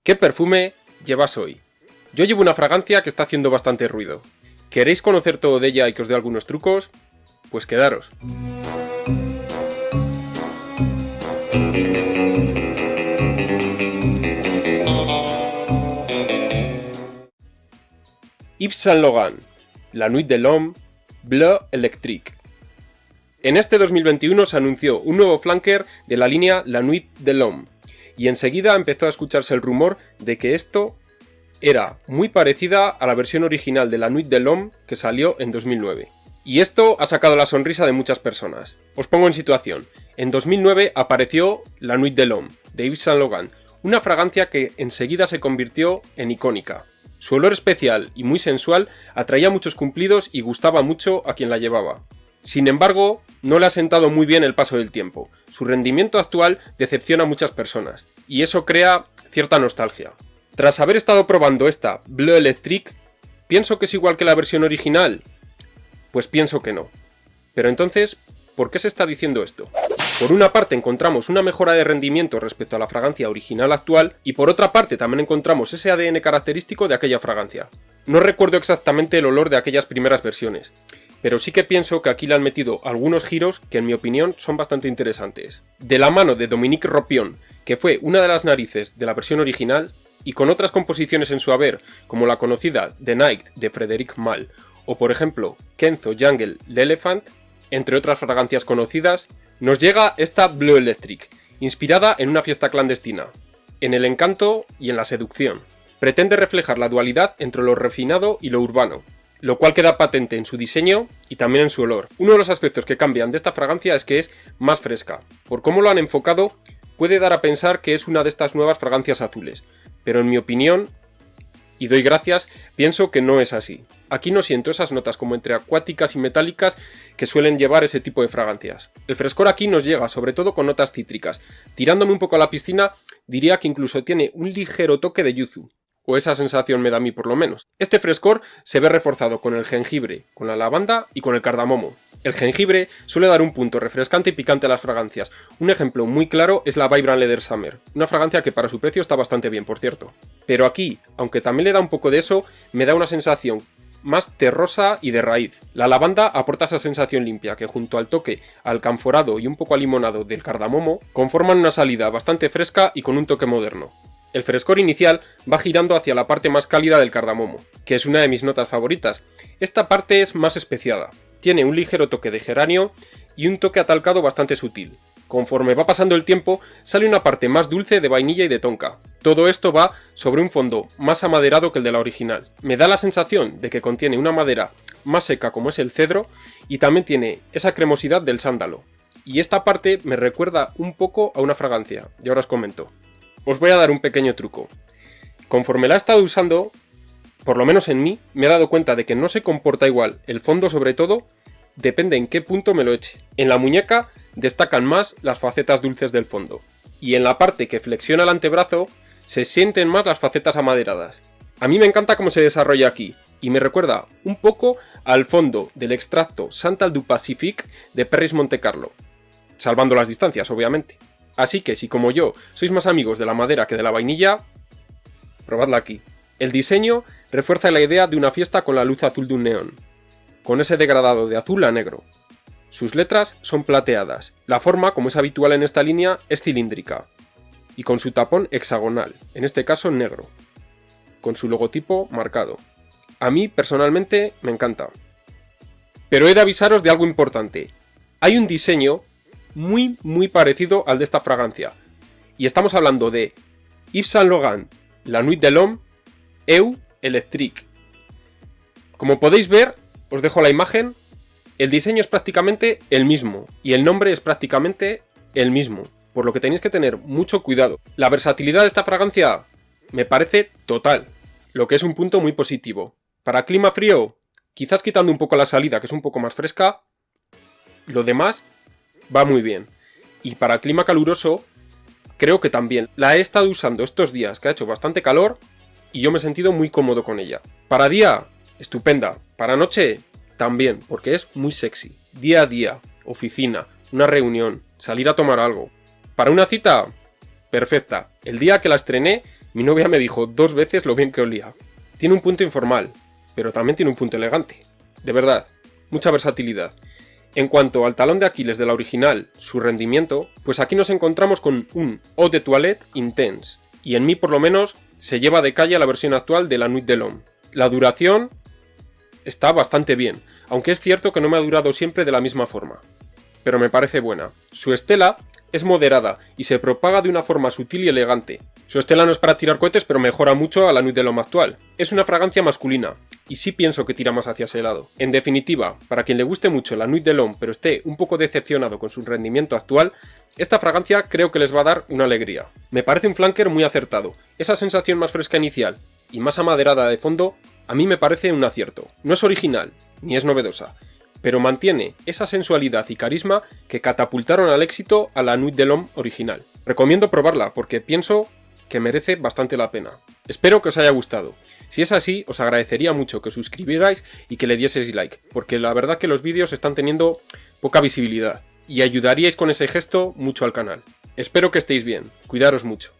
¿Qué perfume llevas hoy? Yo llevo una fragancia que está haciendo bastante ruido. ¿Queréis conocer todo de ella y que os dé algunos trucos? Pues quedaros. Yves Saint Laurent, La Nuit de l'Homme, Bleu Electrique. En este 2021 se anunció un nuevo flanker de la línea La Nuit de l'Homme, y enseguida empezó a escucharse el rumor de que esto era muy parecida a la versión original de La Nuit de l'Homme que salió en 2009. Y esto ha sacado la sonrisa de muchas personas. Os pongo en situación. En 2009 apareció La Nuit de l'Homme, de Yves Saint Laurent, una fragancia que enseguida se convirtió en icónica. Su olor especial y muy sensual atraía muchos cumplidos y gustaba mucho a quien la llevaba. Sin embargo, no le ha sentado muy bien el paso del tiempo. Su rendimiento actual decepciona a muchas personas, y eso crea cierta nostalgia. Tras haber estado probando esta Bleu Electrique, ¿pienso que es igual que la versión original? Pues pienso que no. Pero entonces, ¿por qué se está diciendo esto? Por una parte encontramos una mejora de rendimiento respecto a la fragancia original actual, y por otra parte también encontramos ese ADN característico de aquella fragancia. No recuerdo exactamente el olor de aquellas primeras versiones, pero sí que pienso que aquí le han metido algunos giros que en mi opinión son bastante interesantes. De la mano de Dominique Ropion, que fue una de las narices de la versión original, y con otras composiciones en su haber, como la conocida The Night de Frédéric Malle, o por ejemplo Kenzo Jungle l'Elephant, entre otras fragancias conocidas, nos llega esta Bleu Electrique, inspirada en una fiesta clandestina, en el encanto y en la seducción. Pretende reflejar la dualidad entre lo refinado y lo urbano, lo cual queda patente en su diseño y también en su olor. Uno de los aspectos que cambian de esta fragancia es que es más fresca. Por cómo lo han enfocado, puede dar a pensar que es una de estas nuevas fragancias azules, pero en mi opinión, y doy gracias, pienso que no es así. Aquí no siento esas notas como entre acuáticas y metálicas que suelen llevar ese tipo de fragancias. El frescor aquí nos llega sobre todo con notas cítricas. Tirándome un poco a la piscina, diría que incluso tiene un ligero toque de yuzu. O esa sensación me da a mí por lo menos. Este frescor se ve reforzado con el jengibre, con la lavanda y con el cardamomo. El jengibre suele dar un punto refrescante y picante a las fragancias. Un ejemplo muy claro es la Vibrant Leather Summer, una fragancia que para su precio está bastante bien, por cierto. Pero aquí, aunque también le da un poco de eso, me da una sensación más terrosa y de raíz. La lavanda aporta esa sensación limpia que junto al toque alcanforado y un poco alimonado del cardamomo conforman una salida bastante fresca y con un toque moderno. El frescor inicial va girando hacia la parte más cálida del cardamomo, que es una de mis notas favoritas. Esta parte es más especiada, tiene un ligero toque de geranio y un toque atalcado bastante sutil. Conforme va pasando el tiempo, sale una parte más dulce de vainilla y de tonka. Todo esto va sobre un fondo más amaderado que el de la original. Me da la sensación de que contiene una madera más seca como es el cedro y también tiene esa cremosidad del sándalo. Y esta parte me recuerda un poco a una fragancia, y ahora os comento. Os voy a dar un pequeño truco. Conforme la he estado usando, por lo menos en mí, me he dado cuenta de que no se comporta igual. El fondo sobre todo, depende en qué punto me lo eche. En la muñeca destacan más las facetas dulces del fondo. Y en la parte que flexiona el antebrazo, se sienten más las facetas amaderadas. A mí me encanta cómo se desarrolla aquí, y me recuerda un poco al fondo del extracto Santal du Pacifique de Perris Monte Carlo. Salvando las distancias, obviamente. Así que si como yo sois más amigos de la madera que de la vainilla, probadla aquí. El diseño refuerza la idea de una fiesta con la luz azul de un neón, con ese degradado de azul a negro. Sus letras son plateadas, la forma, como es habitual en esta línea, es cilíndrica, y con su tapón hexagonal, en este caso negro, con su logotipo marcado. A mí, personalmente, me encanta. Pero he de avisaros de algo importante. Hay un diseño muy parecido al de esta fragancia. Y estamos hablando de Yves Saint Laurent, La Nuit de l'Homme, Bleu Electrique. Como podéis ver, os dejo la imagen, el diseño es prácticamente el mismo y el nombre es prácticamente el mismo, por lo que tenéis que tener mucho cuidado. La versatilidad de esta fragancia me parece total, lo que es un punto muy positivo. Para clima frío, quizás quitando un poco la salida, que es un poco más fresca, lo demás va muy bien. Y para clima caluroso, creo que también. La he estado usando estos días que ha hecho bastante calor y yo me he sentido muy cómodo con ella. Para día, estupenda. Para noche, también, porque es muy sexy. Día a día, oficina, una reunión, salir a tomar algo. Para una cita, perfecta. El día que la estrené Mi novia me dijo 2 veces lo bien que olía. Tiene un punto informal, pero también tiene un punto elegante. De verdad, mucha versatilidad. En cuanto al talón de Aquiles de la original, su rendimiento, pues aquí nos encontramos con un Eau de Toilette Intense, y en mí por lo menos se lleva de calle a la versión actual de la Nuit de l'Homme. La duración está bastante bien, aunque es cierto que no me ha durado siempre de la misma forma, pero me parece buena. Su estela es moderada y se propaga de una forma sutil y elegante. Su estela no es para tirar cohetes, pero mejora mucho a la Nuit de l'Homme actual. Es una fragancia masculina, y sí pienso que tira más hacia ese lado. En definitiva, para quien le guste mucho la Nuit de l'Homme pero esté un poco decepcionado con su rendimiento actual, esta fragancia creo que les va a dar una alegría. Me parece un flanker muy acertado. Esa sensación más fresca inicial y más amaderada de fondo, a mí me parece un acierto. No es original, ni es novedosa, pero mantiene esa sensualidad y carisma que catapultaron al éxito a la Nuit de l'Homme original. Recomiendo probarla porque pienso que merece bastante la pena. Espero que os haya gustado. Si es así, os agradecería mucho que os suscribierais y que le dieseis like, porque la verdad que los vídeos están teniendo poca visibilidad y ayudaríais con ese gesto mucho al canal. Espero que estéis bien, cuidaros mucho.